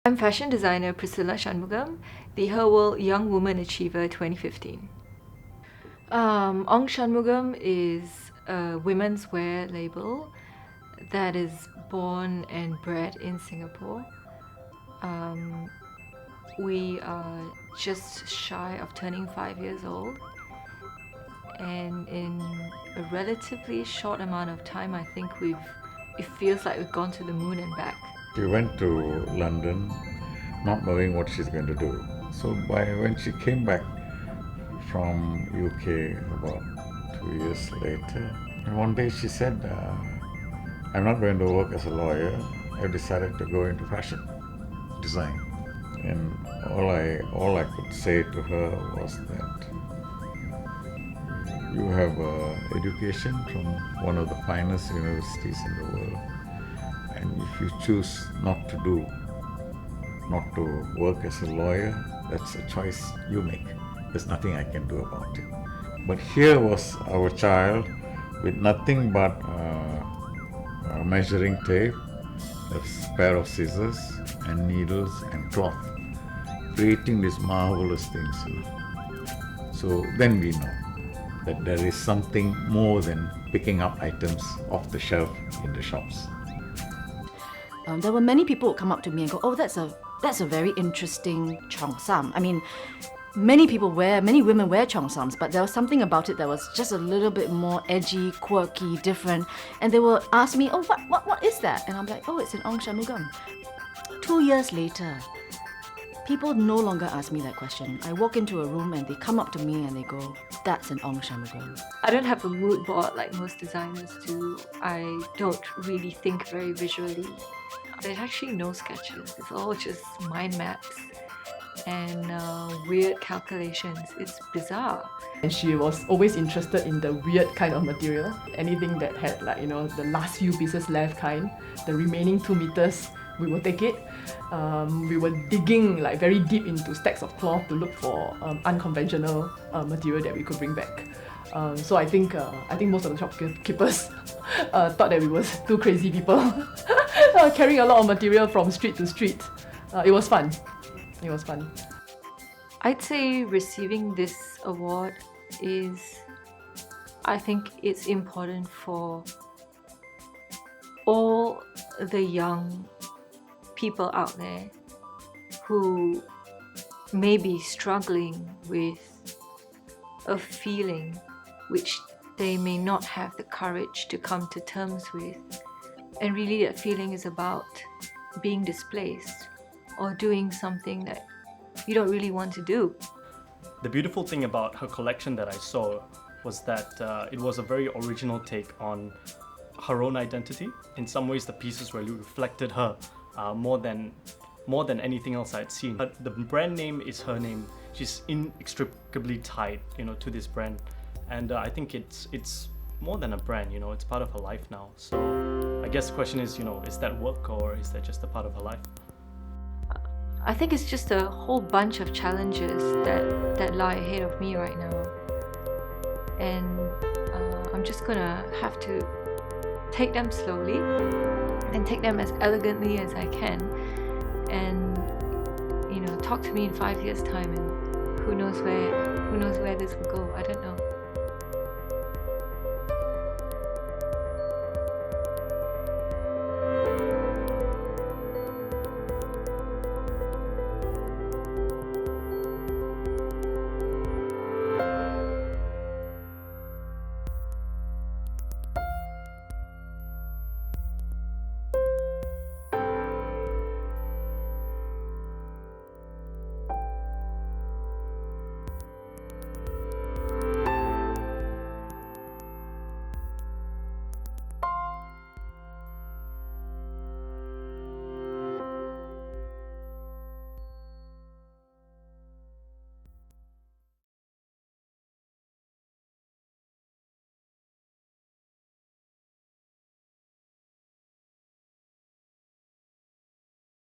I'm fashion designer Priscilla Shunmugam, the Her World Young Woman Achiever 2015. Ong Shunmugam is a women's wear label that is born and bred in Singapore. We are just shy of turning 5 years old, and in a relatively short amount of time, I think it feels like we've gone to the moon and back. She went to London not knowing what she's going to do. So when she came back from UK about 2 years later, one day she said, I'm not going to work as a lawyer. I've decided to go into fashion design. And all I could say to her was that you have education from one of the finest universities in the world, and if you choose not to work as a lawyer, that's a choice you make. There's nothing I can do about it. But here was our child with nothing but a measuring tape, a pair of scissors and needles and cloth, creating these marvelous things. So then we know that there is something more than picking up items off the shelf in the shops. There were many people who come up to me and go, "Oh, that's a very interesting cheongsam." I mean, many women wear cheongsams, but there was something about it that was just a little bit more edgy, quirky, different. And they will ask me, "Oh, what is that?" And I'm like, "Oh, it's an Ong Shunmugam." 2 years later, people no longer ask me that question. I walk into a room and they come up to me and they go, "That's an Ong Shunmugam." I don't have a mood board like most designers do. I don't really think very visually. There's actually no sketches. It's all just mind maps and weird calculations. It's bizarre. And she was always interested in the weird kind of material. Anything that had the last few pieces left kind, the remaining 2 meters, we will take it. We were digging very deep into stacks of cloth to look for unconventional material that we could bring back. So I think most of the shopkeepers thought that we were 2 crazy people carrying a lot of material from street to street. It was fun. I'd say receiving this award I think it's important for all the young people out there who may be struggling with a feeling which they may not have the courage to come to terms with. And really that feeling is about being displaced or doing something that you don't really want to do. The beautiful thing about her collection that I saw was that it was a very original take on her own identity. In some ways, the pieces really reflected her more than anything else I'd seen. But the brand name is her name. She's inextricably tied, to this brand, and I think it's more than a brand. It's part of her life now. So I guess the question is, is that work or is that just a part of her life? I think it's just a whole bunch of challenges that lie ahead of me right now, and I'm just gonna have to take them slowly and take them as elegantly as I can, and talk to me in 5 years' time, and who knows where this will go. I don't know.